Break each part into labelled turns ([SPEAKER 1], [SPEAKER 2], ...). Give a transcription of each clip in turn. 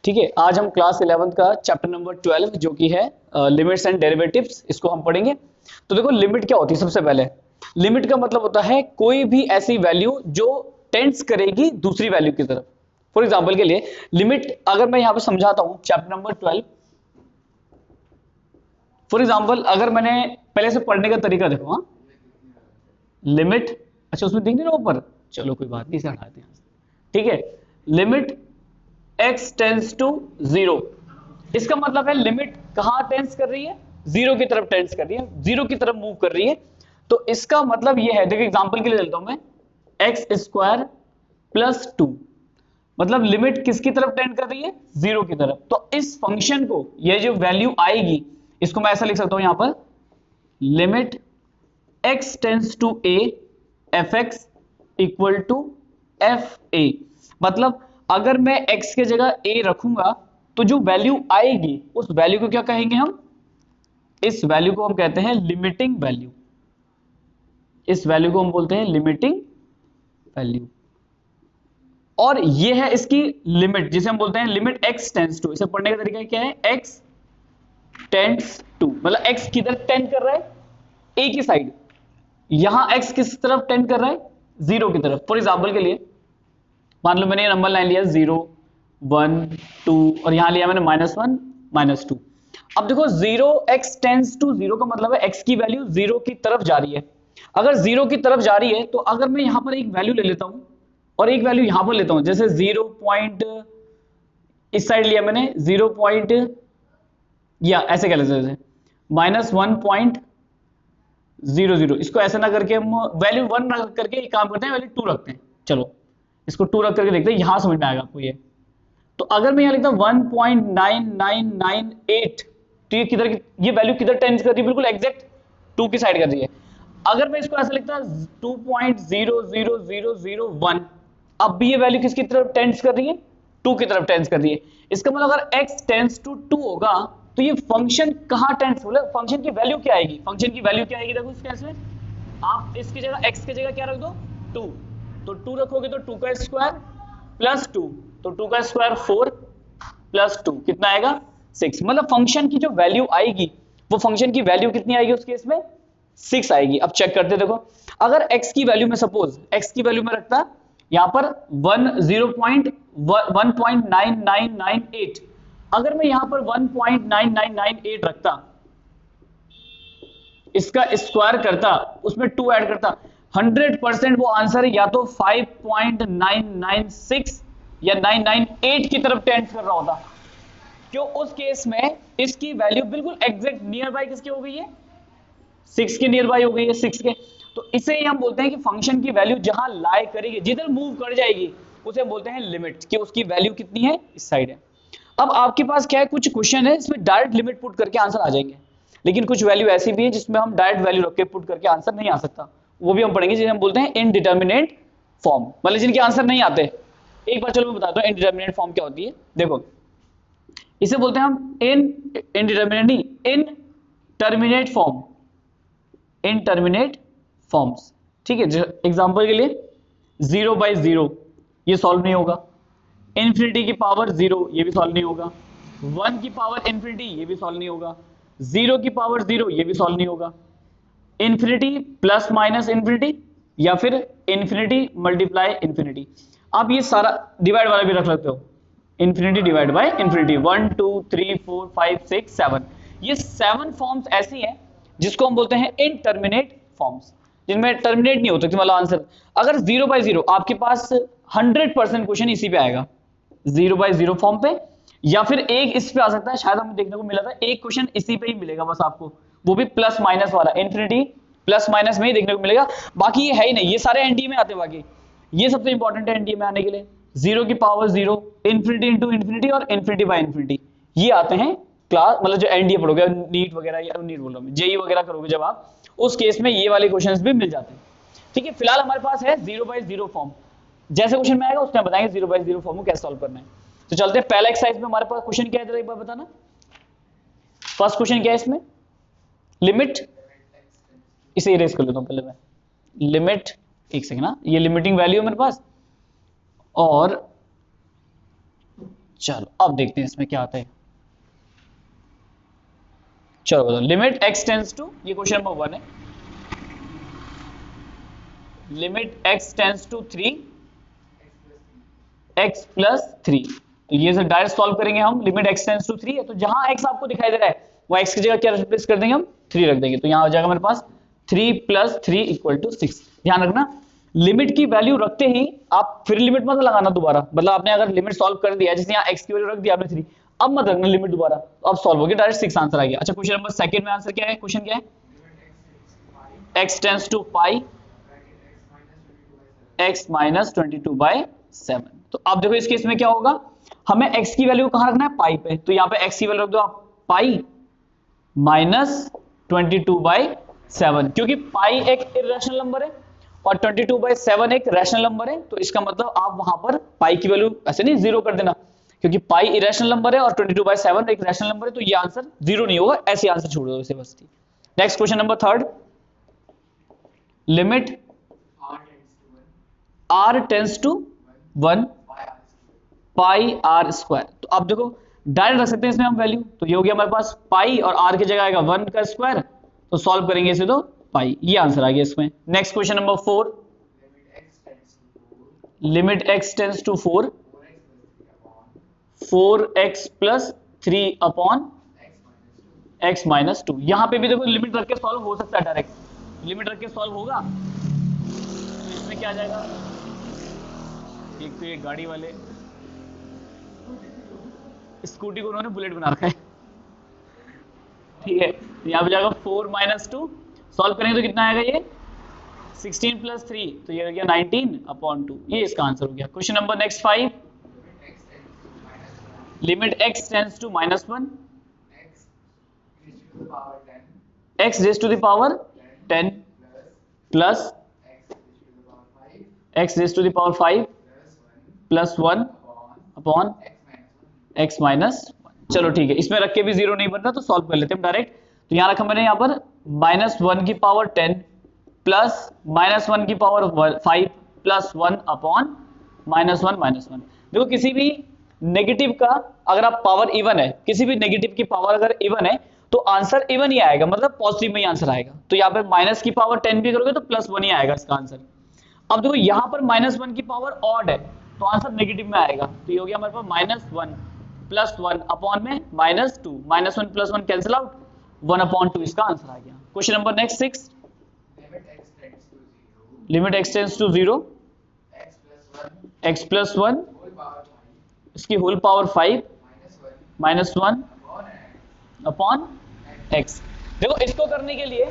[SPEAKER 1] ठीक है, आज हम क्लास 11th का चैप्टर नंबर 12 जो कि है लिमिट्स एंड डेरिवेटिव्स, इसको हम पढ़ेंगे। तो देखो लिमिट क्या होती है। सबसे पहले लिमिट का मतलब होता है कोई भी ऐसी वैल्यू जो टेंड्स करेगी दूसरी वैल्यू की तरफ। फॉर एग्जांपल के लिए लिमिट अगर मैं यहां पर समझाता हूं चैप्टर नंबर 12। फॉर एग्जांपल अगर मैंने पहले से पढ़ने का तरीका देखो, हाँ लिमिट, अच्छा उसमें दिख नहीं रहा ऊपर, चलो कोई बात नहीं, इसे हटाते हैं। ठीक है, लिमिट x टेंस टू 0, इसका मतलब है लिमिट कहां टेंस कर रही है, जीरो की तरफ टेंस कर रही है, जीरो की तरफ मूव कर रही है। तो इसका मतलब ये है, देखो एग्जांपल के लिए लेता हूं मैं, एक्स स्क्वायर प्लस 2, मतलब लिमिट किसकी तरफ टेंड कर रही है, जीरो की तरफ। तो इस फंक्शन को, ये जो वैल्यू आएगी, इसको मैं ऐसा लिख सकता हूं यहां पर, limit x tends to a F X equal to F A. मतलब अगर मैं x के जगह a रखूंगा तो जो वैल्यू आएगी उस वैल्यू को क्या कहेंगे हम, इस वैल्यू को हम कहते हैं लिमिटिंग वैल्यू। इस वैल्यू को हम बोलते हैं लिमिटिंग वैल्यू। और ये है इसकी लिमिट, जिसे हम बोलते हैं लिमिट x टेंड्स टू। इसे पढ़ने का तरीका क्या है, x टेंड्स टू, मतलब x किधर टेंड कर रहा है, a की साइड। यहां x किस तरफ टेंड कर रहा है, जीरो की तरफ। फॉर एग्जांपल के लिए मान लो मैंने ये नंबर लाइन लिया 0 1 2 और यहां लिया मैंने -1 -2। अब देखो 0x टेंड्स टू 0 का मतलब है x की वैल्यू 0 की तरफ जा रही है। अगर 0 की तरफ जा रही है तो अगर मैं यहां पर एक वैल्यू ले लेता हूं और एक वैल्यू यहां पर लेता हूं, जैसे 0 पॉइंट इस साइड लिया मैंने 0 पॉइंट, या ऐसे कह लेते हैं -1.00, इसको ऐसे ना करके हम वैल्यू 1 रख करके एक काम करते हैं, वैल्यू 2 रखते हैं। चलो इसको 2 रख करके देखते हैं, यहां समझ में आएगा आपको ये। तो अगर मैं यहां लिखता हूं 1.9998, तो ये किधर, ये वैल्यू किधर टेंस कर रही है, बिल्कुल एग्जैक्ट 2 की साइड कर रही है। अगर मैं इसको ऐसा लिखता 2.00001, अब भी ये वैल्यू किसकी तरफ टेंस कर रही है, 2 की तरफ टेंस कर रही है। इसका मतलब अगर x टेंस टू 2 होगा तो ये फंक्शन कहां टेंस, मतलब फंक्शन की वैल्यू क्या आएगी, फंक्शन की वैल्यू क्या आएगी, देखो इस केस में आप इसकी जगह x की जगह क्या रख दो, 2, तो 2 रखोगे तो 2 का स्क्वायर प्लस 2, तो 2 का स्क्वायर 4 प्लस 2 कितना आएगा 6। मतलब फंक्शन की जो वैल्यू आएगी वो फंक्शन की वैल्यू कितनी आएगी उस केस में, 6 आएगी। अब चेक करते देखो, अगर x की वैल्यू में, सपोज x की वैल्यू में रखता यहां पर 1.9998, अगर मैं यहां पर 1.9998 रखता, इसका स्क्वायर करता, उसमें 2 ऐड करता, 100% वो आंसर या तो 5.996 या 998 की तरफ टेंड कर रहा होता। क्यों, उस केस में इसकी वैल्यू बिल्कुल एग्जैक्ट नियर बाय किसके हो गई है, 6 के नियर बाय हो गई है, 6 के। तो इसे ही हम बोलते हैं कि फंक्शन की वैल्यू जहां लाई करेगी, जिधर मूव कर जाएगी, उसे हम बोलते हैं लिमिट, कि उसकी वैल्यू कितनी है, इस साइड है। अब आपके पास क्या है, कुछ क्वेश्चन है इसमें डायरेक्ट लिमिट पुट करके आंसर आ जाएंगे, लेकिन कुछ वैल्यू ऐसी भी है जिसमें हम डायरेक्ट वैल्यू रख के पुट करके आंसर नहीं आ सकता, वो भी हम पढ़ेंगे, जिसे हम बोलते हैं इनडिटर्मिनेट फॉर्म, मतलब जिनके आंसर नहीं आते। एक बार चलो मैं बताता हूं इनडिटर्मिनेट फॉर्म क्या होती है। देखो इसे बोलते हैं हम इनडिटर्मिनेट नहीं, इनटर्मिनेट फॉर्म, इनटर्मिनेट फॉर्म्स। ठीक है, एग्जांपल के लिए 0/0 ये सॉल्व नहीं होगा, इन्फिनिटी की पावर 0 ये भी सॉल्व नहीं होगा, 1 की पावर इन्फिनिटी ये भी सॉल्व नहीं होगा, 0 की पावर 0 ये भी सॉल्व नहीं होगा, इन्फिनिटी प्लस माइनस इन्फिनिटी, या फिर इन्फिनिटी मल्टीप्लाई इन्फिनिटी। आप ये सारा डिवाइड वाला भी रख सकते हो, इन्फिनिटी डिवाइड बाय इन्फिनिटी, 1 2 3 4 5 6 7, ये 7 फॉर्म्स ऐसी हैं जिसको हम बोलते हैं इनटर्मिनेट फॉर्म्स, जिनमें टर्मिनेट नहीं होता, मतलब आंसर अगर 0/0, आपके पास 100% क्वेश्चन इसी पे आएगा, 0/0 फॉर्म पे, या फिर एक इस पे आ सकता है, शायद हमें देखने को मिला था एक क्वेश्चन इसी पे ही मिलेगा बस आपको, वो भी प्लस माइनस वाला, इन्फिनिटी प्लस माइनस में ही देखने को मिलेगा, बाकी ये है ही नहीं, ये सारे एनडीए में आते हैं। बाकी ये सबसे इंपॉर्टेंट है एनडीए में आने के लिए, 0 की पावर 0, इन्फिनिटी इंटू इन्फिनिटी और इन्फिनिटी बाय इन्फिनिटी, ये आते हैं क्लास, मतलब जो एनडीए पढ़ोगे, नीट वगैरह, या नीट बोल रहा हूं, जेई वगैरह करोगे जब आप, उस केस में ये वाले क्वेश्चंस भी मिल जाते हैं। ठीक है, फिलहाल हमारे पास है 0/0 फॉर्म, जैसे क्वेश्चन में आएगा उसमें बताएंगे 0/0 फॉर्म को कैसे सॉल्व करना है। तो चलते हैं पहला एक्सरसाइज में, हमारे पास क्वेश्चन क्या है जरा एक बार बताना। फर्स्ट क्वेश्चन क्या है इसमें, लिमिट, इसे इरेज कर लेता हूं पहले मैं, लिमिट, एक सेकंड ना, ये लिमिटिंग वैल्यू है मेरे पास, और चलो अब देखते हैं इसमें क्या आता है। चलो बताओ, लिमिट x टेंस टू, ये क्वेश्चन नंबर 1 है, limit x tends to 3 x plus 3। तो ये सब डायरेक्ट सॉल्व करेंगे हम, लिमिट x टेंस टू 3 है, तो जहां x आपको दिखाई दे रहा है वो x की जगह क्या रिप्लेस कर देंगे हम, 3 रख देंगे, तो यहां हो जाएगा मेरे पास 3 प्लस 3 इक्वल टू 6। ध्यान रखना लिमिट की वैल्यू रखते ही आप फिर लिमिट मत लगाना दोबारा, मतलब आपने अगर लिमिट सॉल्व कर दिया, जैसे यहाँ x की वैल्यू रख दिया आपने 3, अब मत रखना लिमिट दोबारा, अब सॉल्व हो गया, डायरेक्ट 6 आंसर आ गया। अच्छा क्वेश्चन नंबर सेकंड में आंसर क्या है, क्वेश्चन क्या है, x tends to pi x minus 22/7। तो अब देखो इस केस में क्या होगा, हमें x की वैल्यू कहां रखना है, पाई पे, तो यहाँ पे x की वैल्यू रख दो आप पाई माइनस 22/7, क्योंकि पाई एक इरेशनल नंबर है और 22/7 एक रैशनल नंबर है, तो इसका मतलब आप वहां पर पाई की वैल्यू ऐसे नहीं जीरो कर देना, क्योंकि पाई इरेशनल नंबर है और 22/7 एक रैशनल नंबर है, तो ये आंसर जीरो नहीं होगा, ऐसे आंसर छोड़ दो इसे बस। Next question number third, limit r tends to 1 pi r square. तो अब देखो डायरेक्ट रख सकते हैं इसमें हम वैल्यू, तो ये हो गया हमारे पास पाई और r की जगह आएगा 1 का स्क्वायर, तो सॉल्व करेंगे इसे तो पाई, ये आंसर आ गया इसमें। Next question number 4, limit x tends to 4 4x plus 3 upon x minus 2। यहां पे भी देखो लिमिट रख के सॉल्व हो सकता है, डायरेक्ट लिमिट रख के सॉल्व होगा, तो इसमें क्या आ जाएगा, एक तो ये गाड़ी वाले स्कूटी को उन्होंने बुलेट बना रखा है, ठीक है, तो यहाँ पे जाएगा 4 माइनस 2, सॉल्व करेंगे तो कितना आएगा ये 16 प्लस 3, तो ये हो गया 19 अपॉन 2, ये इसका आंसर हो गया। Question number next 5, limit x tends to -1 x raise to the power 10 plus x raise to the power 5 plus 1 upon x minus 1। चलो ठीक है, इसमें रख के भी जीरो नहीं बन रहा, तो सॉल्व कर लेते हैं डायरेक्ट। तो यहां रखा मैंने यहाँ पर -1 की पावर 10 प्लस -1 की पावर 5 प्लस 1 अपॉन -1। देखो किसी भी नेगेटिव का अगर आप पावर इवन है, किसी भी नेगेटिव की पावर अगर इवन है तो आंसर इवन ही आएगा, मतलब पॉजिटिव में ही आंसर आएगा। तो यहाँ पे माइनस की पावर 10 भी करोगे तो +1 ही आएगा इसका आंसर। अब देखो यहाँ पर -1 की पावर ऑड है तो आंसर नेगेटिव में आएगा, तो ये हो गया हमारे पास -1 प्लस 1 अपॉन में -2, -1 प्लस 1 कैंसिल आउट, 1/2 इसका आंसर आ गया। Question number next 6, limit x tends to 0 x plus 1 इसकी होल पावर 5 -1 अपॉन x। देखो इसको करने के लिए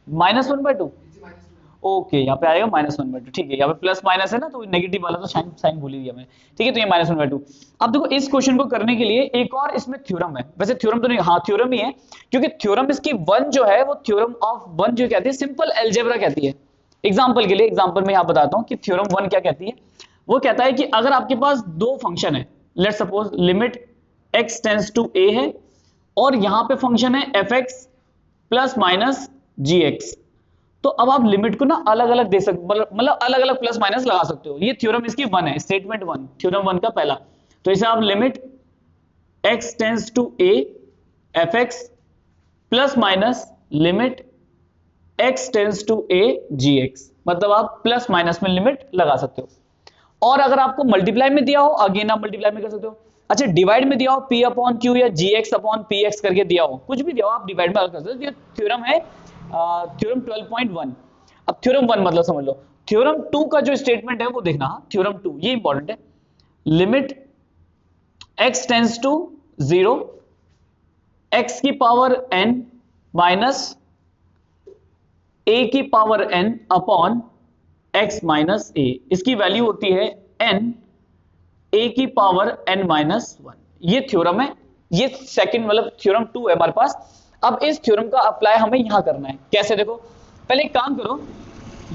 [SPEAKER 1] -1/2, ओके यहाँ पे आएगा -1/2, ठीक है, यहाँ पे प्लस माइनस है ना, तो नेगेटिव वाला तो साइन भूल ही दिया मैंने, ठीक है, तो ये -1/2। अब देखो इस क्वेश्चन को करने के लिए एक और इसमें थ्योरम है, वैसे थ्योरम तो नहीं, हाँ थ्योरम ही है, क्योंकि थ्योरम इसकी 1 जो है वो थ्योरम ऑफ 1 जो कहती है सिंपल अलजेब्रा कहती है। एग्जाम्पल के लिए, एग्जाम्पल में यहाँ बताता हूँ कि थ्योरम 1 क्या कहती है। वो कहता है कि अगर आपके पास दो फंक्शन है, let suppose limit x tends to a है और यहाँ पे फंक्शन है fx प्लस माइनस gx, तो अब आप लिमिट को ना अलग अलग दे सकते, मतलब अलग अलग प्लस माइनस लगा सकते हो। ये थ्योरम इसकी 1 है, स्टेटमेंट 1, थ्योरम 1 का पहला। तो इसे आप limit x tends to a fx plus minus limit x tends to a gx, मतलब आप प्लस माइनस में लिमिट लगा सकते हो। और अगर आपको मल्टीप्लाई में दिया हो, अगेन आप मल्टीप्लाई में कर सकते हो। अच्छा डिवाइड में दिया हो p अपॉन q या gx अपॉन px करके दिया हो, कुछ भी दिया हो आप डिवाइड में अलग कर सकते हो। ये थ्योरम है थ्योरम 12.1। अब थ्योरम 1 मतलब समझ लो, थ्योरम 2 का जो स्टेटमेंट है वो देखना, थ्योरम 2 ये इंपॉर्टेंट है, limit x tends to 0 x की पावर n माइनस a की power n upon x minus a, इसकी वैल्यू होती है n a की पावर n माइनस 1। ये थ्योरम है, ये सेकंड मतलब थ्योरम 2 है हमारे पास। अब इस थ्योरम का अप्लाई हमें यहां करना है, कैसे देखो, पहले एक काम करो,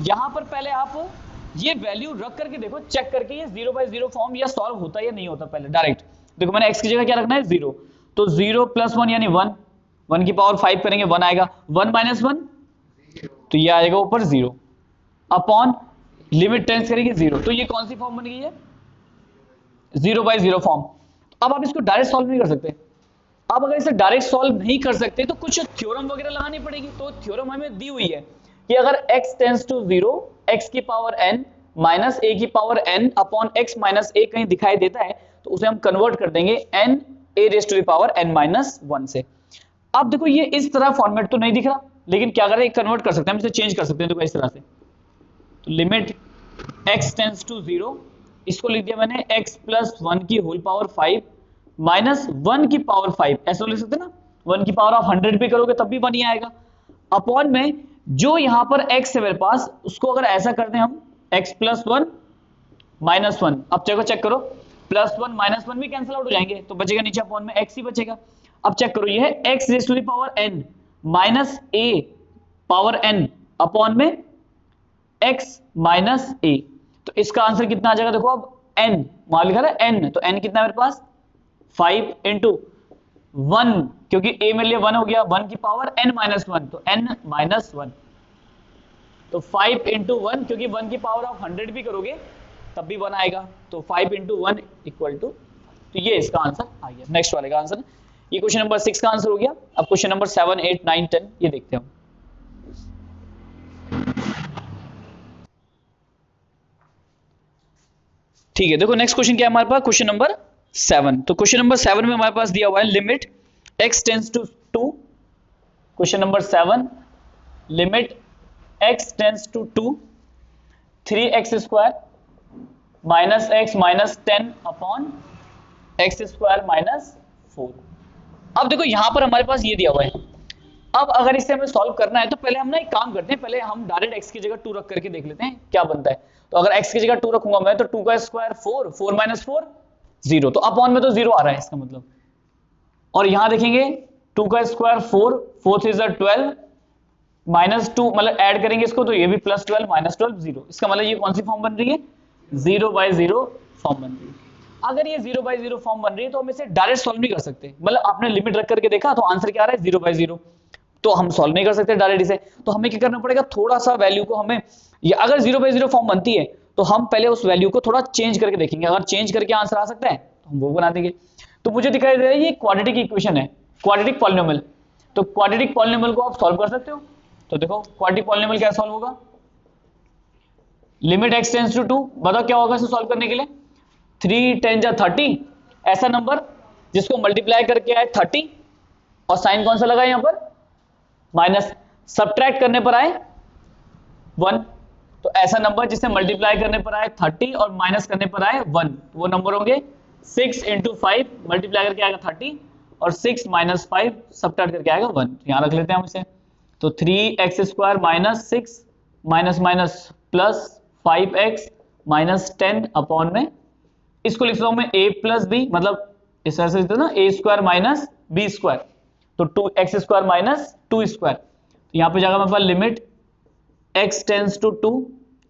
[SPEAKER 1] यहां पर पहले आप ये वैल्यू रख करके देखो, चेक करके ये 0/0 फॉर्म या सॉल्व होता है या नहीं होता। पहले डायरेक्ट देखो, मैंने x की जगह क्या रखना है 0, तो 0 प्लस 1 यानी 1, 1 की पावर 5 करेंगे 1 आएगा, 1 माइनस 1 तो ये आएगा ऊपर 0 अपॉन लिमिट टेंस करेगी 0, तो ये कौन सी फॉर्म बन गई है, 0/0 फॉर्म। अब आप इसको डायरेक्ट सॉल्व नहीं कर सकते। अब अगर इसे डायरेक्ट सॉल्व नहीं कर सकते तो कुछ थ्योरम वगैरह लगानी पड़ेगी। तो थ्योरम हमें दी हुई है कि अगर x टेंस टू 0, x की पावर n माइनस a की power n upon x minus a कहीं दिखाई देता है तो उसे हम कन्वर्ट कर देंगे n a raise to the power n minus 1 से। अब देखो ये इस तरह फॉर्मेट तो नहीं दिख रहा, लेकिन क्या करें, कन्वर्ट कर सकते हैं, हम इसे चेंज कर सकते हैं। देखो इस तरह से, तो लिमिट x टेंस टू 0, इसको लिख दिया मैंने x प्लस 1 की होल पावर 5 माइनस 1 की पावर 5, ऐसा लिख सकते हैं ना, 1 की पावर आप 100 भी करोगे तब भी 1 ही आएगा, अपॉन में जो यहां पर x है मेरे पास उसको अगर ऐसा करते हैं हम x प्लस 1 माइनस 1, अब चेक करो प्लस 1 माइनस 1 भी कैंसिल आउट हो जाएंगे तो बचेगा नीचे अपॉन में x ही बचेगा। अब चेक करो, ये है x raise to the power n minus a power n upon में x माइनस a, तो इसका आंसर कितना आ जाएगा, देखो अब n वहां लिखा है n, तो n कितना है मेरे पास 5 इंटू 1, क्योंकि a मेरे लिए 1 हो गया, 1 की पावर n माइनस 1, तो n माइनस 1, तो 5 इंटू 1, क्योंकि 1 की पावर आप 100 भी करोगे तब भी 1 आएगा, तो 5 इंटू 1 इक्वल टू, तो ये इसका आंसर आ गया। नेक्स्ट वाले का आंसर, ये क्वेश्चन नंबर 6 का आंसर हो गया। अब क्वेश्चन नंबर 7, 8, 9, 10 ये देखते हैं हम। ठीक है, देखो नेक्स्ट क्वेश्चन क्या है हमारे पास, क्वेश्चन नंबर 7। तो क्वेश्चन नंबर 7 में हमारे पास दिया हुआ है limit x tends to 2, question number 7, limit x tends to 2 3x square minus x minus 10 upon x square minus 4। अब देखो यहां पर हमारे पास ये दिया हुआ है, अब अगर इसे हमें सॉल्व करना है तो पहले हम ना एक काम करते हैं, पहले हम डायरेक्ट x की जगह 2 रख करके देख लेते हैं क्या बनता है। तो अगर x की जगह 2 रखूंगा मैं तो 2 का स्क्वायर 4, 4 माइनस 4 0, तो अपॉन में तो 0 आ रहा है इसका मतलब, और यहां देखेंगे 2 का स्क्वायर 4, 4 3 12 माइनस 2, मतलब ऐड करेंगे इसको तो ये भी प्लस 12 माइनस 12 0, इसका मतलब ये कौन सी फॉर्म बन रही है, 0/0 फॉर्म बन रही है। अगर ये 0/0 फॉर्म बन रही है तो हम इसे डायरेक्ट सॉल्व नहीं कर सकते, मतलब आपने लिमिट रख करके देखा तो आंसर क्या आ रहा है 0/0, तो हम सॉल्व नहीं कर सकते डायरेक्ट इसे, तो हमें क्या करना पड़ेगा, थोड़ा सा वैल्यू को हमें, ये अगर 0/0 फॉर्म बनती है तो हम पहले उस वैल्यू को थोड़ा चेंज करके देखेंगे, अगर चेंज करके आंसर आ सकता है तो हम वो बना देंगे। तो मुझे दिखाई दे रहा है ये क्वाड्रेटिक इक्वेशन है, क्वाड्रेटिक पॉलिनोमियल, तो क्वाड्रेटिक पॉलिनोमियल को आप सॉल्व कर सकते हो। तो देखो क्वाड्रेटिक पॉलिनोमियल क्या सॉल्व होगा, लिमिट x टेंस टू 2, बताओ क्या होगा इसे सॉल्व करने के लिए, 3 10 जा 30, ऐसा नंबर जिसको मल्टीप्लाई करके आए 30 और साइन कौन सा लगा यहां पर माइनस, सब्ट्रैक्ट करने पर आए 1, तो ऐसा नंबर जिसे मल्टीप्लाई करने पर आए 30 और माइनस करने पर आए 1, वो नंबर होंगे 6 इंटू 5, मल्टीप्लाई करके आएगा 30 और 6 माइनस 5 सब्ट्रैक्ट करके आएगा 1, यहां रख लेते हैं हम इसे। तो 3x square minus 6 minus minus plus 5x minus 10 upon में, इसको लिख सकता हूं मैं a प्लस बी, मतलब इस तरह से ना a square minus B square, तो 2x स्क्वायर माइनस 2 स्क्वायर, तो यहां पे जाएगा मेरे पास लिमिट x टेंस टू 2,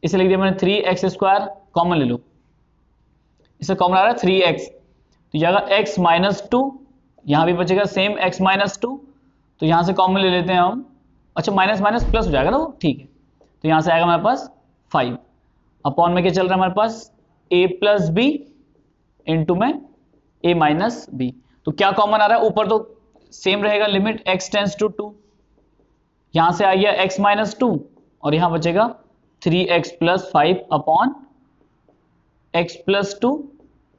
[SPEAKER 1] इसे लिख दिया मैंने 3x स्क्वायर, कॉमन ले लो, इसे कॉमन आ रहा है 3x, तो जाएगा x माइनस 2, यहां भी बचेगा सेम x माइनस 2, तो यहां से कॉमन ले लेते हैं हम, अच्छा माइनस माइनस प्लस हो जाएगा ना वो, ठीक है, तो यहां से आएगा हमारे पास 5 अपॉन में क्या चल रहा है हमारे पास a प्लस बी इंटू में a माइनस बी, तो क्या कॉमन आ रहा है, ऊपर तो सेम रहेगा लिमिट x टेंस टू 2, यहां से आ गया x माइनस 2 और यहां बचेगा 3x plus 5 upon x plus 2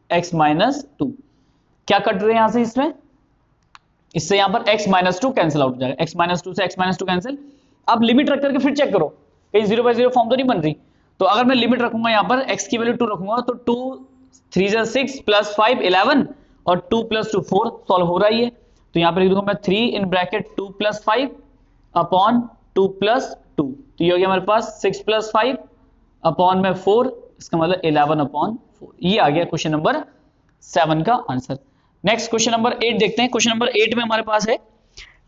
[SPEAKER 1] x minus 2, क्या कट रहे हैं यहां से, इसमें इससे यहां पर x माइनस 2 कैंसिल आउट हो जाएगा, x माइनस 2 से x माइनस 2 कैंसिल। अब लिमिट रख करके फिर चेक करो कहीं 0/0 फॉर्म तो नहीं बन रही, तो अगर मैं लिमिट रखूंगा यहां पर x की वैल्यू 2 रखूंगा तो 2 3 जा 6 प्लस 5 11 और 2 प्लस 2 4 सॉल्व हो रहा है ये, तो यहां पर लिख दूंगा मैं 3 in bracket 2 plus 5 upon 2 plus 2, तो ये हो गया हमारे पास 6 प्लस 5 अपॉन में 4, इसका मतलब 11 अपॉन 4, ये आ गया क्वेश्चन नंबर 7 का आंसर। नेक्स्ट क्वेश्चन नंबर 8 देखते हैं। क्वेश्चन नंबर 8 में हमारे पास है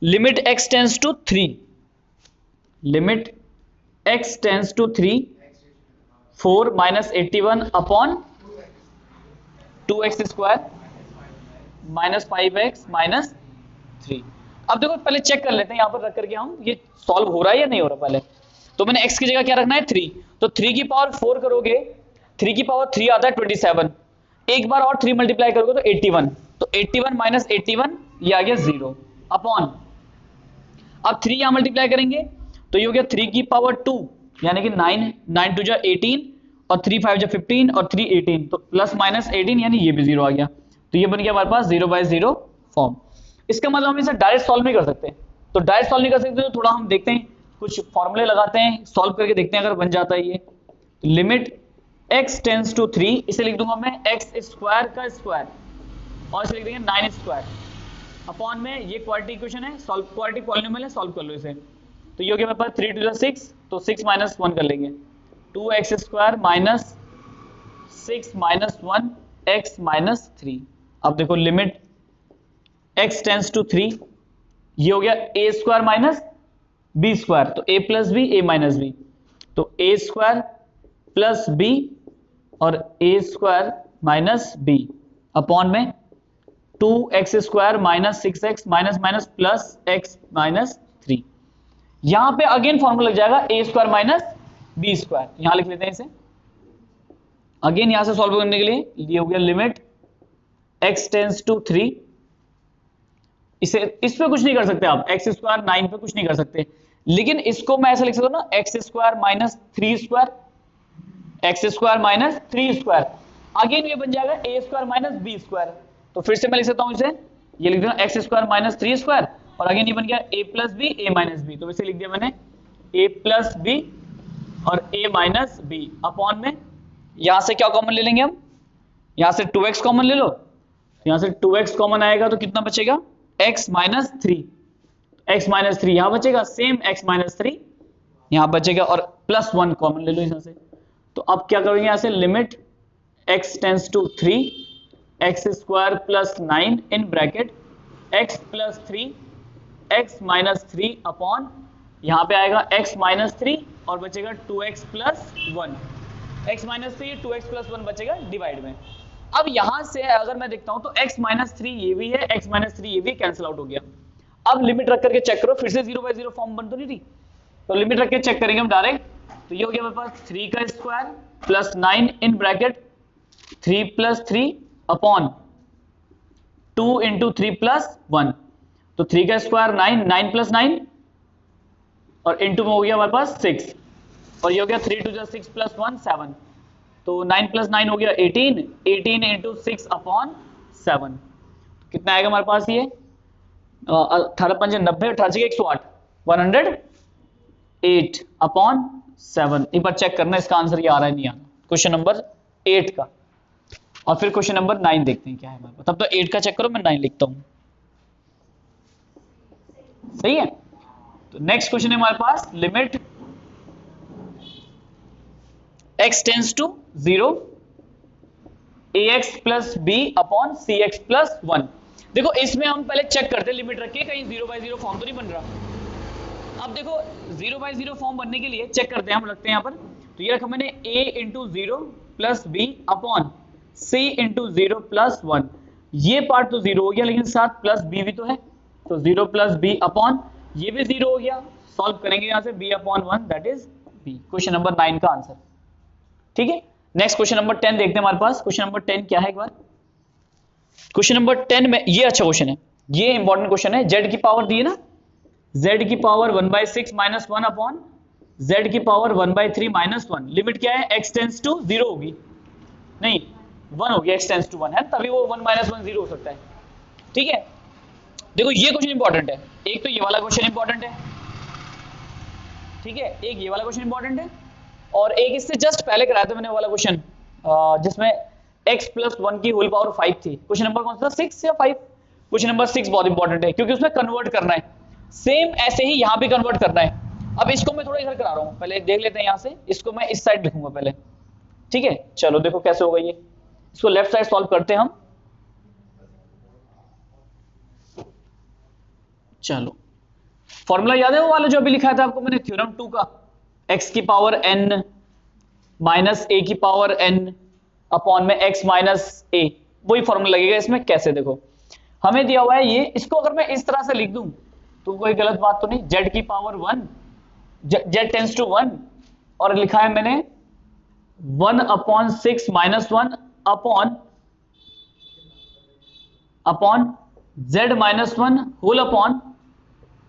[SPEAKER 1] limit x tends to 3, limit x tends to 3 4 minus 81 upon 2x square minus 5x minus 3। अब देखो पहले चेक कर लेते हैं यहां पर रख करके हम ये सॉल्व हो रहा है या नहीं हो रहा पहले। तो मैंने x की जगह क्या रखना है 3, तो 3 की पावर 4 करोगे, 3 की पावर 3 आता है 27, एक बार और 3 मल्टीप्लाई करोगे तो 81, तो 81 माइनस 81 ये आ गया 0 अपॉन, अब 3 यहां मल्टीप्लाई करेंगे तो ये हो गया 3 की पावर 2 यानी कि 9, 9 टू जा 18 और 3 5 जा 15 और 3 18, तो प्लस माइनस 18 यानी ये भी 0 आ गया, तो ये बन गया हमारे पास 0/0 फॉर्म। इसका मतलब हम इसे डायरेक्ट सॉल्व नहीं कर सकते, तो डायरेक्ट सॉल्व नहीं कर सकते तो थोड़ा हम देखते हैं, कुछ फॉर्मूले लगाते हैं, सॉल्व करके देखते हैं अगर बन जाता है ये। तो लिमिट x टेंड्स टू 3, इसे लिख दूंगा मैं x स्क्वायर का स्क्वायर और इसे लिख देंगे 9 स्क्वायर अपॉन में, ये क्वाड्रेटिक इक्वेशन है, सॉल्व क्वाड्रेटिक पॉलिनोमियल है, सॉल्व कर लो इसे। तो ये हो गया मेरे पास 3 टू 6, तो 6 माइनस 1 कर लेंगे, 2x square minus 6 minus 1 x minus 3। अब देखो लिमिट x टेंड्स टू 3, ये हो गया a square minus b square, तो a plus b a minus b, तो a स्क्वायर प्लस b और a square minus b upon में 2x square minus 6x minus minus plus x minus 3। यहां पे again formula लग जाएगा a square minus b square, यहां लिख लेते हैं इसे अगेन, यहां से सॉल्व करने के लिए ये हो गया लिमिट x टेंड्स टू 3, इसे इस पे कुछ नहीं कर सकते आप, x स्क्वायर 9 पे कुछ नहीं कर सकते, लेकिन इसको मैं ऐसा लिख सकता हूं ना x square minus 3 square, x square minus 3 square, again ये बन जाएगा a square minus b square, तो फिर से मैं लिख सकता हूं इसे, ये लिख दूंगा x स्क्वायर माइनस 3 स्क्वायर और अगेन ये बन गया a plus b a minus b, तो इसे लिख दिया मैंने a प्लस b और a माइनस b अपॉन में, यहां से क्या कॉमन ले लेंगे हम, यहां से 2x कॉमन ले लो, यहां से 2x कॉमन आएगा तो कितना बचेगा x माइनस 3, x माइनस 3 यहां बचेगा, सेम x माइनस 3 यहां बचेगा और प्लस 1 कॉमन ले लो यहां से। तो अब क्या करेंगे यहां से limit x tends to 3, x square plus 9 in bracket x plus 3 x minus 3 upon, यहां पे आएगा x माइनस 3 और बचेगा 2x plus 1, x minus 3 2x plus 1 बचेगा डिवाइड में। अब यहां से अगर मैं देखता हूं तो x माइनस 3 ये भी है, x माइनस 3 ये भी कैंसिल आउट हो गया। अब लिमिट रख करके चेक करो, फिर से 0/0 फॉर्म बन तो नहीं रही, तो लिमिट रख के चेक करेंगे हम डायरेक्ट, तो ये हो गया मेरे पास 3 का square plus 9 in bracket 3 plus 3 upon 2 into 3 plus 1, तो 3 का स्क्वायर 9, 9 प्लस 9 और इंटू में हो गया हमारे पास 6 और ये हो गया 3 टू 6 प्लस 1 7, तो 9 प्लस 9 हो गया 18, 18 इंटू 6 अपॉन 7, कितना आएगा हमारे पास ये 18 5 90, 18 108, 108 अपॉन 7। एक बार चेक करना इसका आंसर ये आ रहा है नहीं आ रहा, क्वेश्चन नंबर 8 का। और फिर क्वेश्चन नंबर 9 देखते हैं क्या है हमारे पास, तब तो 8 का चेक करो, मैं 9 लिखता हूं, सही है। तो नेक्स्ट क्वेश्चन है हमारे पास limit x tends to 0 ax plus b upon cx plus 1। देखो इसमें हम पहले चेक करते हैं लिमिट रख के कहीं 0/0 फॉर्म तो नहीं बन रहा। अब देखो 0/0 फॉर्म बनने के लिए चेक करते हैं, हम रखते हैं यहाँ पर, तो ये रखा मैंने a into 0 plus b upon c into 0 plus 1, ये पार्ट तो 0 हो गया लेकिन साथ प्लस b भी तो है, तो 0 प्लस b अपॉन ये भी 0 हो गया, सॉल्व करेंगे यहाँ से b upon 1 that is b, question number 9 का आंसर। ठीक है, नेक्स्ट क्वेश्चन नंबर 10 देखते हैं हमारे पास, क्वेश्चन नंबर 10 क्या है एक बार, क्वेश्चन नंबर 10 में ये अच्छा क्वेश्चन है, ये इंपॉर्टेंट क्वेश्चन है, z की पावर दी है ना, z की पावर 1/6 माइनस 1 अपॉन z की पावर 1/3 माइनस 1, लिमिट क्या है x टेंड्स टू 0 होगी, नहीं 1 होगी, x टेंड्स टू 1 है तभी वो 1 माइनस 1 0 हो सकता है। ठीक है, देखो ये क्वेश्चन इंपॉर्टेंट है, एक तो ये वाला क्वेश्चन इंपॉर्टेंट है, ठीक है, एक ये वाला क्वेश्चन इंपॉर्टेंट है और एक इससे जस्ट पहले कराया था मैंने वाला क्वेश्चन जिसमें x प्लस 1 की होल पावर 5 थी, क्वेश्चन नंबर कौन सा 6 या 5, क्वेश्चन नंबर 6 बहुत इंपॉर्टेंट है क्योंकि उसमें कन्वर्ट करना है, सेम ऐसे ही यहां भी कन्वर्ट करना है। अब इसको मैं थोड़ा इधर करा रहा हूं, पहले देख लेते हैं यहां से, इसको मैं इस साइड लिखूंगा पहले, ठीक है, चलो देखो कैसे होगा ये, इसको लेफ्ट साइड सॉल्व करते हैं हम, चलो फॉर्मूला याद है वो वाला जो अभी लिखा था आपको मैंने थ्योरम 2 का, x की पावर n माइनस a की पावर n अपॉन में x माइनस a, वही फॉर्मूला लगेगा इसमें। कैसे, देखो हमें दिया हुआ है ये, इसको अगर मैं इस तरह से लिख दूं तो कोई गलत बात तो नहीं, z की पावर 1 z टेंस टू 1 और लिखा है मैंने 1/6 minus 1 upon z minus 1 whole upon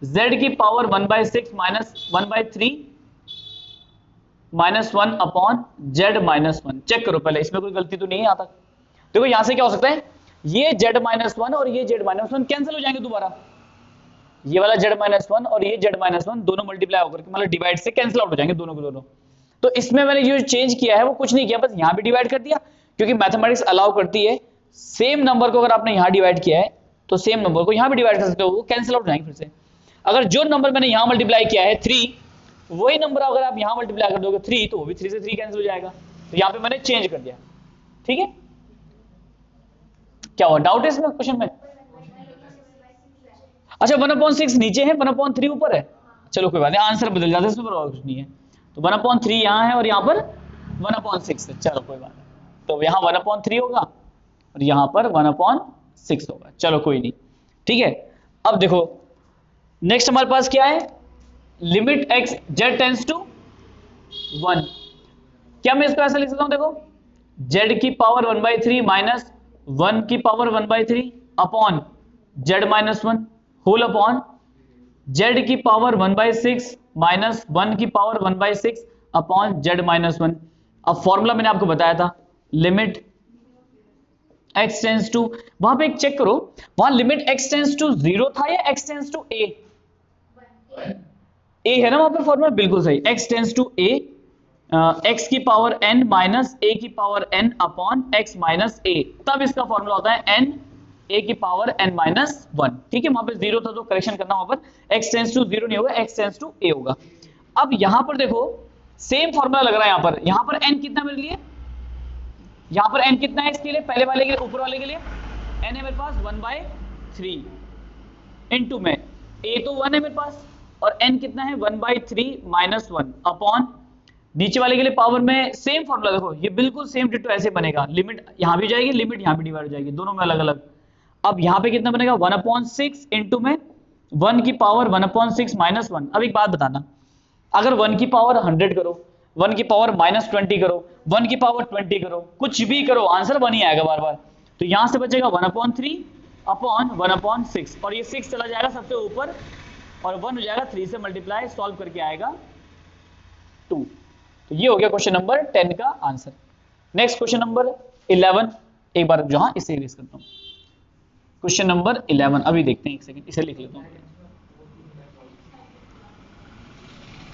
[SPEAKER 1] z की power 1/6 minus 1/3 minus 1 upon z minus 1। Check करो पहले, इसमें कोई गलती तो नहीं है यहां तक। देखो यहां से क्या हो सकता है, ये z माइनस 1 और ये z माइनस 1 कैंसिल हो जाएंगे दोबारा। ये वाला z माइनस 1 और ये z माइनस 1 दोनों मल्टीप्लाई होकर के मतलब डिवाइड से कैंसिल आउट हो जाएंगे दोनों के दोनों। तो इसमें मैंने जो चेंज किया है वो कुछ नहीं किया, बस यहां भी डिवाइड कर दिया, क्योंकि मैथमेटिक्स अलाउ करती है सेम नंबर को अगर आपने यहां डिवाइड किया है तो सेम नंबर को यहां भी डिवाइड कर सकते हो, वो कैंसिल आउट हो जाएंगे फिर से। अगर जो नंबर मैंने यहां मल्टीप्लाई किया है 3, वही नंबर अगर आप यहां मल्टीप्लाई कर दोगे 3 तो वो भी 3 से 3 कैंसिल हो जाएगा। तो यहां पे मैंने चेंज कर दिया, ठीक है। क्या हुआ, डाउट है इसमें क्वेश्चन में? अच्छा 1/6 नीचे है, 1/3 ऊपर है, चलो कोई बात नहीं, आंसर बदल जाता है इसमें, पर और कुछ नहीं है। तो 1/3 यहां है और यहां पर 1/6 है, चलो कोई बात नहीं। तो यहां 1/3 होगा और यहां पर 1/6 होगा, चलो कोई नहीं, ठीक है। अब देखो नेक्स्ट हमारे पास क्या है, limit x z tends to 1। क्या मैं इसको ऐसा लिख सकता हूं, देखो z की पावर 1/3 माइनस 1 की power 1/3 upon z minus 1 whole upon z की पावर 1/6 माइनस 1 की पावर 1/6 अपॉन z माइनस 1। अब फॉर्मूला मैंने आपको बताया था, लिमिट x टेंस टू, वहां पे एक चेक करो, वहां लिमिट x टेंस टू 0 था या x tends to a? a है ना वहां पर फॉर्मूला, बिल्कुल सही, x tends to a, x की पावर n माइनस a की power n upon x minus a, तब इसका फॉर्मूला होता है n a की पावर n माइनस 1, ठीक है। वहां पे 0 था तो करेक्शन करना, वहां पर x टेंस टू 0 नहीं होगा, x टेंस टू a होगा। अब यहां पर देखो सेम फॉर्मूला लग रहा है, यहां पर n कितना मेरे लिए, यहां पर n कितना है इसके लिए, पहले वाले के लिए, ऊपर वाले के लिए n है मेरे पास 1/3 इनटू में a तो 1 है मेरे पास और n कितना है 1/3 माइनस 1 अपॉन नीचे वाले के लिए पावर में सेम फॉर्मूला, देखो ये बिल्कुल सेम डिटो ऐसे बनेगा, लिमिट यहां भी जाएगी, लिमिट यहां भी डिवाइड हो जाएगी, दोनों में अलग अलग। अब यहां पे कितना बनेगा 1/6 इनटू में 1 की पावर 1/6 माइनस 1। अब एक बात बताना, अगर 1 की पावर 100 करो, 1 की पावर -20 करो, 1 की पावर 20 करो, कुछ भी करो, आंसर 1 ही आएगा बार बार। तो यहां से बचेगा 1/3 अपॉन 1/6 और ये 6 चला जाएगा सबसे ऊपर और 1 हो जाएगा 3 से मल्टीप्लाई, सॉल्व करके आएगा 2। तो ये हो गया क्वेश्चन नंबर 10 का आंसर। नेक्स्ट क्वेश्चन नंबर 11, एक बार जहां इसे इरेज करता हूं, क्वेश्चन नंबर 11 अभी देखते हैं, एक सेकंड इसे लिख लेता हूं,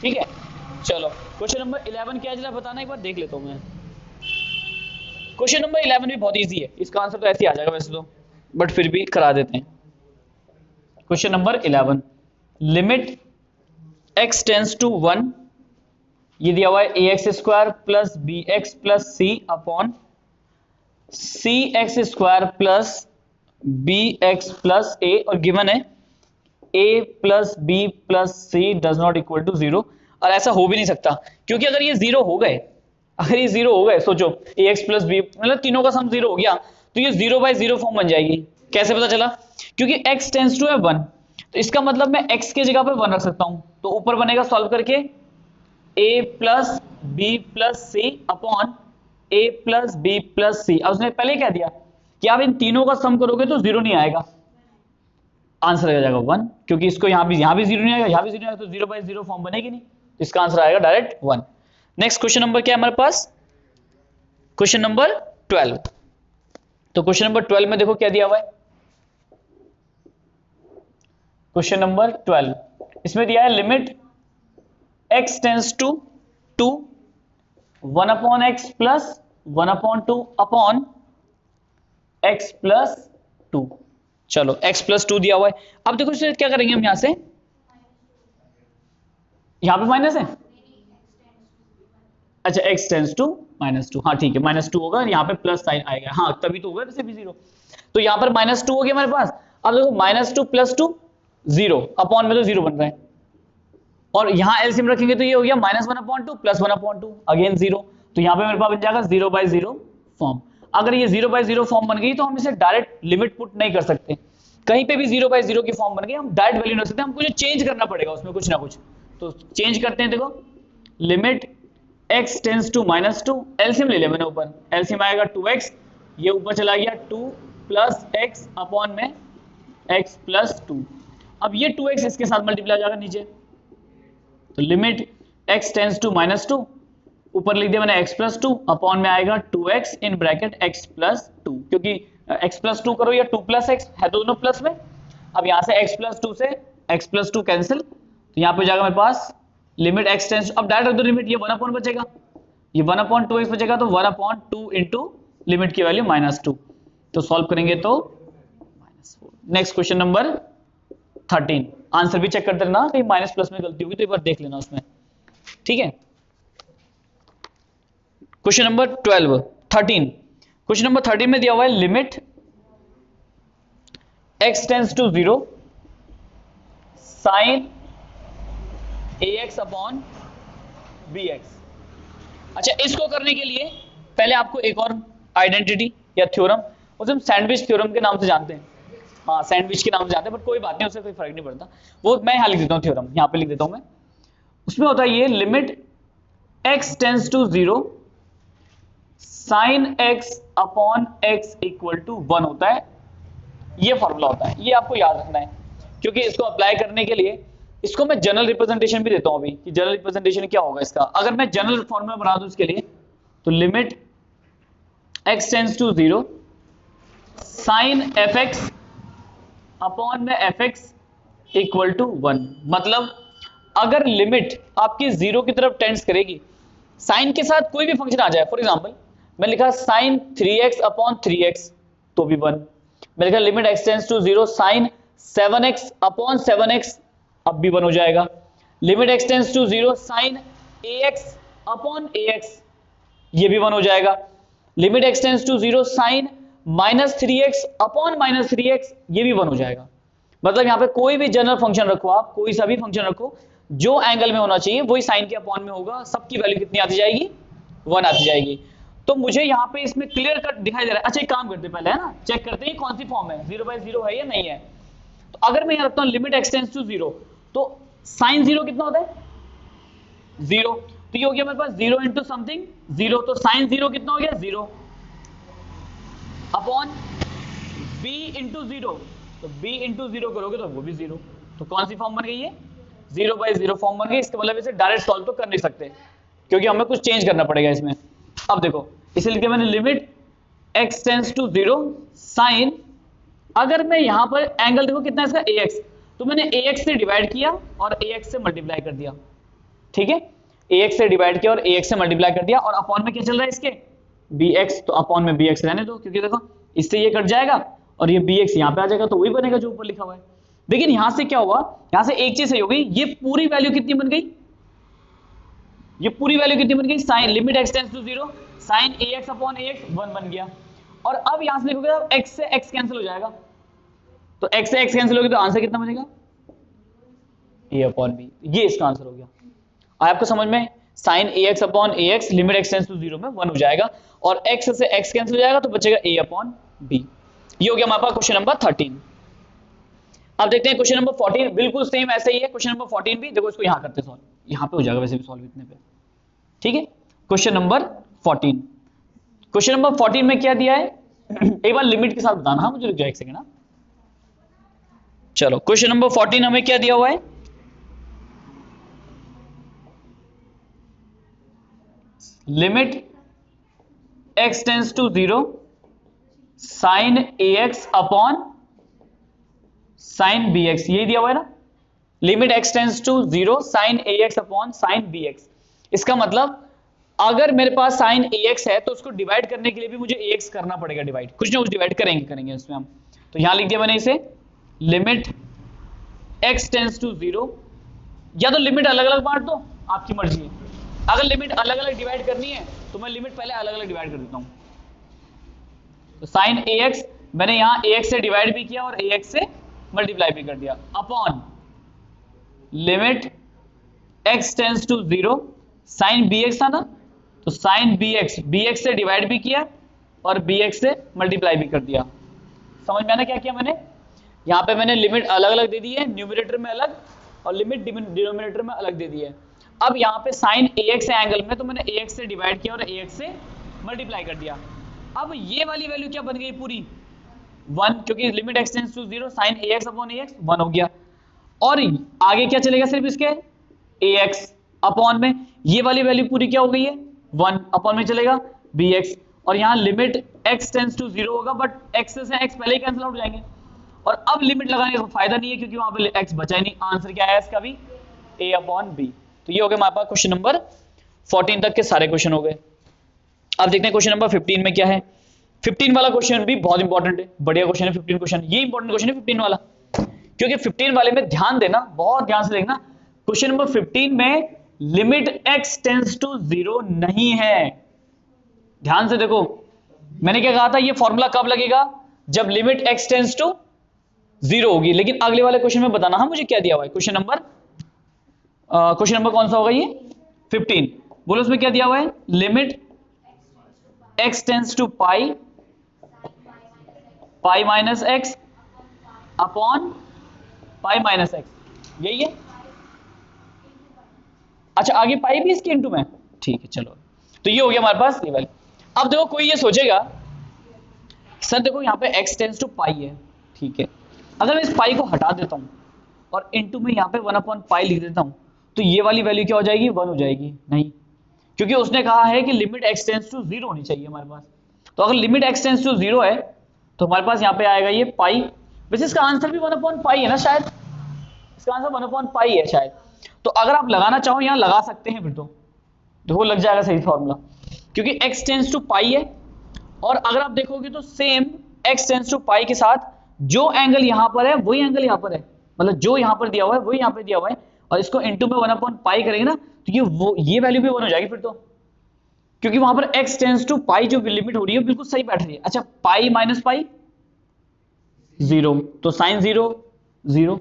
[SPEAKER 1] ठीक है। चलो क्वेश्चन नंबर 11 क्या है जरा बताना, एक बार देख लेता हूं मैं। क्वेश्चन नंबर 11 भी बहुत इजी है, इसका आंसर तो ऐसे ही आ जाएगा वैसे तो, बट फिर भी करा देते हैं। Question number 11, limit x tends to 1, ये दिया हुआ है ax square plus bx plus c upon cx square plus bx plus a, और गिवन है a plus b plus c does not equal to 0। और ऐसा हो भी नहीं सकता, क्योंकि अगर ये 0 हो गए, अगर ये 0 हो गए, सोचो ax प्लस b मतलब तीनों का सम 0 हो गया, तो ये 0/0 फॉर्म बन जाएगी। कैसे पता चला, क्योंकि x टेंस टू है 1, तो इसका मतलब मैं x के जगह पर 1 रख सकता हूं, तो ऊपर बनेगा सॉल्व करके a plus b plus c upon a plus b plus c। अब उसने पहले क्या दिया कि आप इन तीनों का सम करोगे तो 0 नहीं आएगा, आंसर आ जाएगा 1, क्योंकि इसको यहां भी 0 नहीं आएगा, यहां भी 0 नहीं आएगा, तो 0/0 फॉर्म बनेगी नहीं, तो इसका आंसर आएगा डायरेक्ट 1। नेक्स्ट क्वेश्चन नंबर क्या है हमारे पास, क्वेश्चन नंबर 12। तो क्वेश्चन नंबर 12 में देखो क्या दिया हुआ है, क्वेश्चन नंबर 12 इसमें दिया है limit x tends to 2, 1/x plus 1/2 upon x plus 2। चलो x प्लस 2 दिया हुआ है, अब देखो इसे क्या करेंगे हम, यहां से यहां पे माइनस है, अच्छा x टेंस टू -2, हाँ ठीक है -2 होगा, यहाँ पे प्लस साइन आएगा, हाँ तभी तो होगा वैसे भी 0, तो यहाँ पर -2 हो गया हमारे पास। अब देखो -2 प्लस 2 0 अपॉन में तो 0 बन रहा है, और यहां एलसीएम रखेंगे तो ये हो गया -1/2 प्लस 1/2 अगेन 0, तो यहाँ पे मेरे पास बन जाएगा 0/0 फॉर्म। अगर ये 0/0 फॉर्म बन गई तो हम इसे डायरेक्ट लिमिट पुट नहीं कर सकते, कहीं पे भी 0/0 की फॉर्म बन गई हम डायरेक्ट वैल्यू नहीं सकते, हमको चेंज करना पड़ेगा उसमें कुछ ना कुछ। तो चेंज करते हैं, देखो limit x tends to -2, LCM ले लिया मैंने ऊपर, एलसीएम आएगा 2x, ये ऊपर चला गया 2 प्लस x अपॉन में x प्लस 2। अब ये 2x इसके साथ मल्टीप्लाई हो जाएगा नीचे, तो लिमिट x टेंस टू -2, ऊपर लिख दिया मैंने x प्लस 2 अपॉन में आएगा 2x इन ब्रैकेट x प्लस 2, क्योंकि x प्लस 2 करो या 2 प्लस x है, दोनों प्लस में। अब यहाँ से x प्लस 2 से x प्लस 2 कैंसिल, तो यहाँ पे जाएगा मेरे पास लिमिट x टेंस, अब डायरेक्ट रख दो लिमिट, ये 1 अपॉन बचेगा, ये 1/2x बचेगा, तो 1/2 इंटू लिमिट की वैल्यू -2, तो सॉल्व करेंगे तो -4। नेक्स्ट क्वेश्चन नंबर 13, आंसर भी चेक करते रहना, कहीं माइनस प्लस में गलती होगी तो एक बार देख लेना उसमें, ठीक है। क्वेश्चन नंबर 13, क्वेश्चन नंबर 13 में दिया हुआ है limit x tends to 0 sine ax upon bx। अच्छा, इसको करने के लिए पहले आपको एक और आइडेंटिटी या थ्योरम, उसे हम सैंडविच थ्योरम के नाम से जानते हैं, हाँ सैंडविच के नाम से जानते हैं, बट कोई बात नहीं, उससे कोई फर्क नहीं पड़ता, वो मैं यहां लिख देता हूं थ्योरम, यहां पे लिख देता हूं मैं। उसमें होता है ये limit x tends to 0 sine x upon x equal to 1 होता है, ये फॉर्मूला होता है, ये आपको याद रखना है, क्योंकि इसको अप्लाई करने के लिए इसको मैं जनरल रिप्रेजेंटेशन भी देता हूं अभी, कि जनरल रिप्रेजेंटेशन क्या होगा इसका। अगर मैं जनरल फॉर्मूला बना दूं इसके लिए, तो limit x tends to 0 sine fx upon में fx इक्वल टू 1, मतलब अगर लिमिट आपकी 0 की तरफ टेंड्स करेगी, साइन के साथ कोई भी फंक्शन आ जाए, फॉर एग्जांपल मैं लिखा साइन 3x अपॉन 3x तो भी 1, मैं लिखा limit x tends to 0 sine 7x upon 7x, अब भी 1 हो जाएगा। Limit x tends to 0 sine ax upon ax, ये भी 1 हो जाएगा। Limit x tends to 0 sine -3x upon -3x, ये भी 1 हो जाएगा। मतलब यहाँ पे कोई भी जनरल फंक्शन रखो आप, कोई सा भी फंक्शन रखो, जो एंगल में होना चाहिए वही साइन के अपॉन में होगा, सबकी वैल्यू कितनी आती जाएगी, 1 आती जाएगी। तो मुझे यहाँ पे इसमें क्लियर कट दिखाई दे रहा है। अच्छा, एक काम करते हैं पहले, है ना, चेक करते हैं कौन सी फॉर्म है, 0/0 है या नहीं है। तो अगर मैं यहाँ रखता हूँ लिमिट x टेंस टू 0, तो साइन 0 कितना होता है, 0, तो ये हो गया मेरे पास 0 इंटू समथिंग 0, तो साइन 0 कितना हो गया, 0 अपॉन b इंटू 0, तो b इंटू 0 करोगे तो वो भी 0, तो कौन सी फॉर्म बन गई है, 0/0 फॉर्म बन गई। इसका मतलब इसे डायरेक्ट सॉल्व तो कर नहीं सकते, क्योंकि हमें कुछ चेंज करना पड़ेगा इसमें। अब देखो, इसे लिख दिया मैंने limit x tends to 0 sine, अगर मैं यहां पर एंगल देखो कितना है इसका, ax, तो मैंने ax से डिवाइड किया और ax से मल्टीप्लाई कर दिया, ठीक है, ax से डिवाइड किया और ax से मल्टीप्लाई कर दिया, और अपॉन में क्या चल रहा है इसके, bx, तो अपॉन में bx रहने दो, क्योंकि देखो इससे ये कट जाएगा और ये bx यहां पे आ जाएगा, तो वही बनेगा जो ऊपर लिखा हुआ है। लेकिन यहां से क्या हुआ, यहां से एक चीज सही हो गई, ये पूरी वैल्यू कितनी बन गई, ये पूरी वैल्यू कितनी बन गई, sine limit x tends to 0 sine ax upon ax 1 बन गया। और अब यहां से लिखोगे x से x कैंसिल हो जाएगा, तो x से x कैंसिल होगी तो आंसर कितना बनेगा, a अपॉन b, ये इसका आंसर हो गया। आया आपको समझ में, sine ax upon ax limit x tends to 0 में 1 हो जाएगा, और x से x कैंसिल हो जाएगा तो बचेगा a अपॉन b। ये हो गया हमारे पास क्वेश्चन नंबर 13। अब देखते हैं क्वेश्चन नंबर 14, बिल्कुल सेम ऐसे ही है क्वेश्चन नंबर 14 भी, देखो इसको यहां करते सॉल्व, यहां पे हो जाएगा वैसे भी सॉल्व इतने पे, ठीक है। क्वेश्चन नंबर 14, क्वेश्चन नंबर 14 में क्या दिया है, एक बार लिमिट के साथ बताना, हाँ मुझे रुक जाओ एक सेकंड। चलो क्वेश्चन नंबर 14 हमें क्या दिया हुआ है, limit x tends to 0 sine ax upon sine bx, यही दिया हुआ है ना, limit x tends to 0 sine ax upon sine bx। इसका मतलब अगर मेरे पास साइन ax है तो उसको डिवाइड करने के लिए भी मुझे ax करना पड़ेगा डिवाइड, कुछ ना कुछ डिवाइड करेंगे इसमें हम। तो यहां लिख दिया मैंने इसे लिमिट x टेंस टू 0, या तो लिमिट अलग अलग बांट दो, आपकी मर्जी है। अगर लिमिट अलग अलग डिवाइड करनी है तो मैं लिमिट पहले अलग अलग डिवाइड कर देता हूं। तो साइन ax मैंने यहां ax से डिवाइड भी किया और ax से मल्टीप्लाई भी कर दिया, upon limit x tends to 0 sine bx था ना, तो साइन bx से डिवाइड भी किया और bx से मल्टीप्लाई भी कर दिया। समझ में आना क्या किया मैंने, यहां पे मैंने लिमिट अलग अलग दे दी है, न्यूमरेटर में अलग और लिमिट डिनोमिनेटर में अलग दे दी है। अब यहाँ पे साइन ax है एंगल में, तो मैंने ax से डिवाइड किया और ax से मल्टीप्लाई कर दिया। अब ये वाली वैल्यू क्या बन गई पूरी 1, क्योंकि limit x tends to 0 sine ax upon ax 1 हो गया। और आगे क्या चलेगा सिर्फ इसके ax अपॉन में ये वाली वैल्यू पूरी क्या हो गई है 1 अपॉन में चलेगा bx। और यहाँ लिमिट x टेंड्स टू 0 होगा, बट x से x पहले ही कैंसिल आउट हो जाएंगे और अब लिमिट लगाने का फायदा नहीं है क्योंकि वहां पे x बचा ही नहीं। आंसर क्या है इसका भी a अपॉन b। तो ये हो गया हमारे पास क्वेश्चन नंबर 14 तक के सारे क्वेश्चन हो गए। अब देखते हैं क्वेश्चन नंबर 15 में क्या है। 15 वाला क्वेश्चन भी बहुत इंपॉर्टेंट है, बढ़िया क्वेश्चन है 15 क्वेश्चन। ये इंपॉर्टेंट क्वेश्चन है 15 वाला, क्योंकि 15 वाले में ध्यान देना, बहुत ध्यान से देखना। क्वेश्चन नंबर 15 में लिमिट x टेंड्स टू 0 नहीं है। ध्यान से देखो, मैंने क्या कहा था, ये फॉर्मूला कब लगेगा जब लिमिट x टेंड्स टू 0 होगी। लेकिन अगले वाले क्वेश्चन में बताना, हाँ मुझे क्या दिया हुआ है क्वेश्चन नंबर कौन सा होगा ये 15, बोलो उसमें क्या दिया हुआ है, limit x tends to pi minus x upon pi minus x, यही है। अच्छा आगे पाई भी इसके इनटू में, ठीक है चलो। तो ये हो गया हमारे पास ये वाली। अब देखो कोई ये सोचेगा सर देखो यहाँ पे x टेंड्स टू पाई है, ठीक है, अगर मैं इस पाई को हटा देता हूं और इनटू में यहाँ पे 1 अपॉन पाई लिख देता हूं तो ये वाली वैल्यू क्या हो जाएगी 1 हो जाएगी। नहीं, क्योंकि उसने कहा है कि लिमिट x टेंड्स टू 0 होनी चाहिए हमारे पास। तो अगर लिमिट x टेंड्स टू 0 है तो हमारे पास यहाँ पे आएगा ये पाई। वैसे इसका आंसर भी 1 अपॉन पाई है ना, शायद इसका आंसर 1 अपॉन पाई है शायद। तो अगर आप लगाना चाहो यहाँ लगा सकते हैं, फिर तो देखो लग जाएगा सही फॉर्मूला, क्योंकि x टेंड्स टू पाई है। और अगर आप देखोगे तो सेम x टेंड्स टू पाई के साथ जो एंगल यहां पर है वही एंगल यहां पर है, मतलब जो यहां पर दिया हुआ है वही यहां पर दिया हुआ है, और इसको इनटू में 1 अपॉन पाई करेंगे ना तो ये वैल्यू भी 1 हो जाएगी फिर तो, क्योंकि वहां पर x टेंड्स टू पाई जो लिमिट हो रही है बिल्कुल सही बैठ रही है। अच्छा पाई माइनस पाई 0, तो साइन 0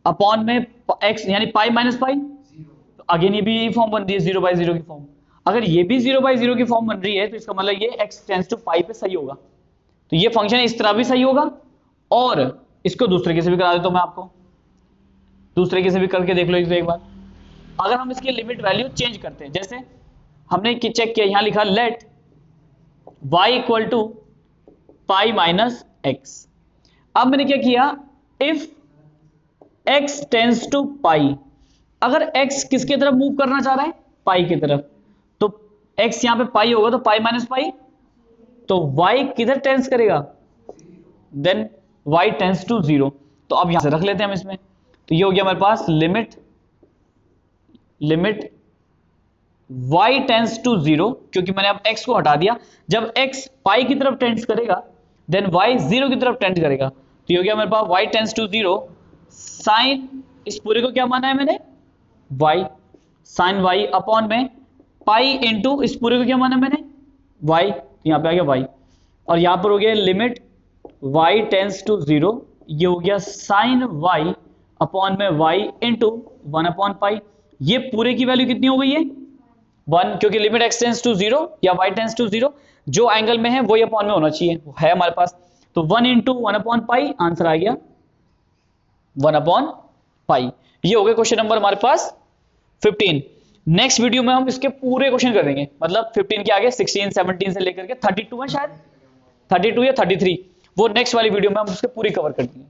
[SPEAKER 1] अपॉन में x यानी पाई माइनस पाई, तो अगेन ये भी फॉर्म बन रही है 0/0 की फॉर्म। अगर ये भी 0/0 की फॉर्म बन रही है तो इसका मतलब ये x टेंड्स टू पाई पे सही होगा। तो ये फंक्शन इस तरह भी सही होगा, और इसको दूसरे के से भी करा देता हूं मैं आपको, दूसरे के से भी करके देख लो एक बार। अगर हम इसकी लिमिट वैल्यू चेंज करते हैं, जैसे हमने चेक किया, यहां लिखा let y equal to pi minus x। अब मैंने क्या किया, if x tends to pi, अगर x किसकी तरफ मूव करना चाह रहा है पाई की तरफ, तो x यहां पे पाई होगा तो पाई माइनस पाई, तो y किधर टेंस करेगा, देन y टेंस टू 0। तो अब यहां से रख लेते हैं हम इसमें, तो ये हो गया हमारे पास लिमिट y टेंस टू 0, क्योंकि मैंने अब x को हटा दिया। जब x पाई की तरफ टेंस करेगा देन y 0 की तरफ टेंस करेगा, तो ये हो गया हमारे पास y टेंस टू 0 साइन, इस पूरे को क्या माना है मैंने y, साइन y अपॉन में पाई इंटू इस पूरे को क्या माना मैंने y, तो यहां पे आ गया y, और यहां पर हो गया लिमिट y टेंस टू 0, ये हो गया साइन y अपॉन में y इंटू 1 अपॉन पाई। ये पूरे की वैल्यू कितनी हो गई है 1, क्योंकि लिमिट x टेंस टू 0 या y टेंस टू 0 जो एंगल में है वही अपॉन में होना चाहिए, वो है हमारे पास। तो 1 इंटू 1 अपॉन पाई, आंसर आ गया 1 अपॉन पाई। ये हो गया क्वेश्चन नंबर हमारे पास 15। नेक्स्ट वीडियो में हम इसके पूरे क्वेश्चन कर देंगे, मतलब 15 के आगे 16, 17 से लेकर के 32 है शायद, 32 या 33, वो नेक्स्ट वाली वीडियो में हम उसके पूरी कवर कर देंगे।